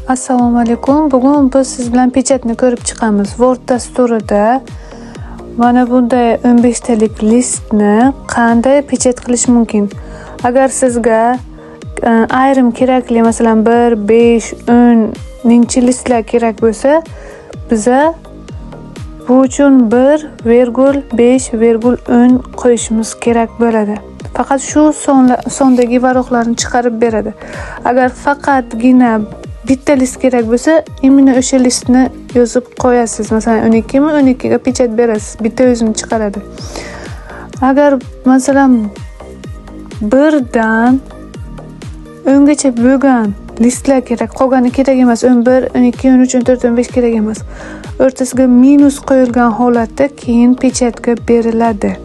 Assalomu alaykum. Bugun biz siz bilan pechatni ko'rib chiqamiz. Word dasturida mana bunday 15 talik listni qanday pechat qilish mumkin? Agar sizga ayrim kerakli, masalan 1, 5, 10 mingchi listlar kerak bo'lsa, biza bu uchun 1,5,10 qo'yishimiz kerak bo'ladi. Faqat shu sondagi varaqlarni chiqarib beradi. Agar faqatgina bitta list kerak bo'lsa, imенно o'sha listni yozib qo'yasiz. Masalan 12 mi 12 ga pechat berasiz. Bitta o'zini chiqaradi. Agar masalan 1 dan 10 gacha bo'lgan listlar kerak, qolgani kerak emas. 11, 12, 13, 14, 15 kerak emas. O'rtasiga minus qo'yilgan holatda keyin pechatga beriladi.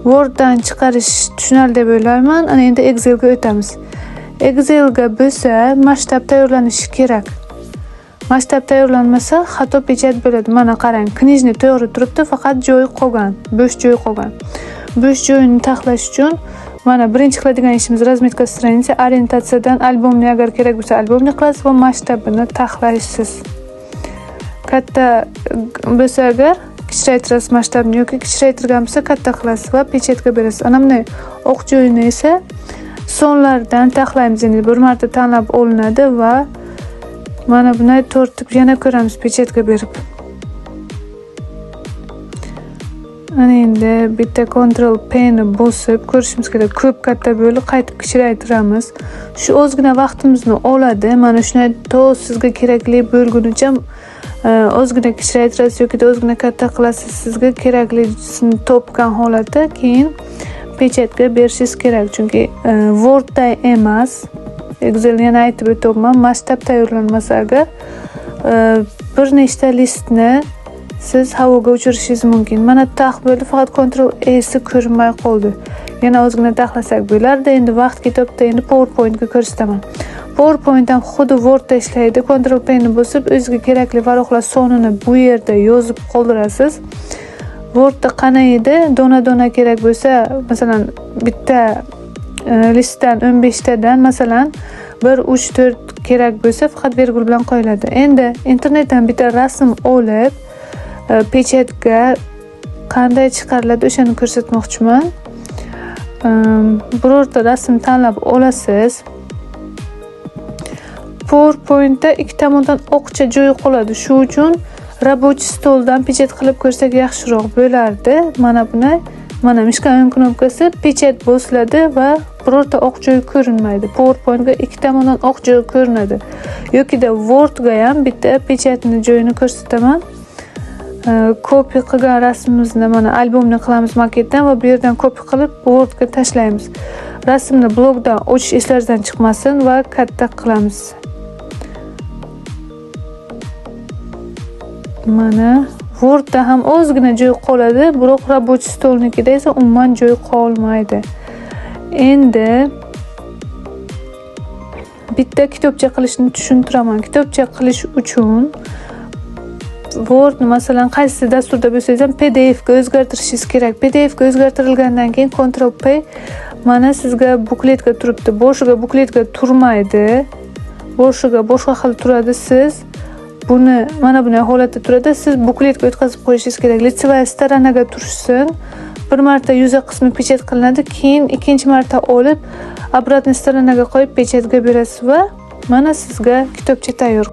Worddan chiqarish tushunarli deb o'ylayman. Ana endi Excelga o'tamiz. Excelga bo'lsa masshtab tayyorlanishi kerak. Masshtab tayyorlanmasa xato pechat bo'ladi. Mana qarang, knijni to'g'ri turibdi, faqat joyi qolgan, bo'sh joy qolgan. Bo'sh joyni taxlash uchun mana birinchi qiladigan ishimiz razmetka stranitsa, orientatsiyadan albomni agar kerak bo'lsa albomni qilasiz va masshtabini taxlaysiz. Katta bo'lsa agar kichraytirasiz masshtabni yoki kichraytirgan bo'lsa katta qilasiz va pechatga berasiz. Ana bunday o'q joyini esa sonlardan taxlaymiz. Endi bir marta tanlab olinadi va mana bunday tortib yana ko'ramiz pechatga berib. Ana endi bitta Ctrl P ni bosib ko'rishimiz kerak. Ko'p katta bo'lib qaytib kichraytiramiz. Shu ozgina vaqtimizni oladi. Mana shunday to sizga kerakli bo'lgunicha ozgina kichraytirasiz yoki ozgina katta qilasiz. Sizga keraklisini topgan holatda keyin pechatga berishingiz kerak. Chunki Wordda emas, Excel yana aytib o'taman, masshtab tayyorlanmasa agar bir nechta listni siz havoga uchirishingiz mumkin. Mana tax bo'ldi, faqat Ctrl E si ko'rinmay qoldi. Yana ozgina taxlasak bo'lardi. Endi vaqt ketibdi. Endi PowerPointga ko'rsataman. PowerPoint ham xuddi Wordda ishlaydi. Ctrl P ni bosib o'ziga kerakli varaqlar sonini bu yerda yozib qoldirasiz. Wordda qanday edi? Dona-dona kerak bo'lsa, masalan, bitta listdan 15 tadan masalan 1, 3, 4 kerak bo'lsa faqat virgul bilan qo'yiladi. Endi internetdan bitta rasm olib pechatga qanday chiqariladi o'shani ko'rsatmoqchiman. Birorta rasm tanlab olasiz. PowerPointda ikki tomondan o'qcha joy qoladi. Shu uchun рабочий stoldan pechat qilib ko'rsak yaxshiroq bo'lardi. Mana buni, mana mishkan knopkasi pechat bosiladi va birorta o'q joy ko'rinmaydi. PowerPointga ikki tomondan o'q joy ko'rinadi. Yokida Wordga ham bitta pechatni joyini ko'rsataman. Copy qilgan rasmimizni mana albomni qilamiz maketdan va bu yerdan copy qilib Wordga tashlaymiz. Rasmni blokdan ochish eslaringizdan chiqmasin va katta qilamiz. Mana Wordda ham ozgina joy qoladi, biroq рабочий stolnikida esa umuman joy qolmaydi. Endi bitta kitobcha qilishni tushuntiraman. Kitobcha qilish uchun Wordni masalan qaysi dasturda bo'lsangiz ham PDF ga o'zgartirishingiz kerak. PDF ga o'zgartirilgandan keyin Ctrl P mana sizga bukletga turibdi. Boshiga bukletga turmaydi. Boshiga boshqa xil turadi. Siz buni mana bunday holatda turadi. Siz bukletga o'tkazib qo'yishingiz kerak. Litsevaya stranaga tursin. Bir marta yuza qismi pechat qilinadi, keyin ikkinchi marta olib obratniy stranaga qo'yib pechatga berasiz va mana sizga kitobcha tayyor.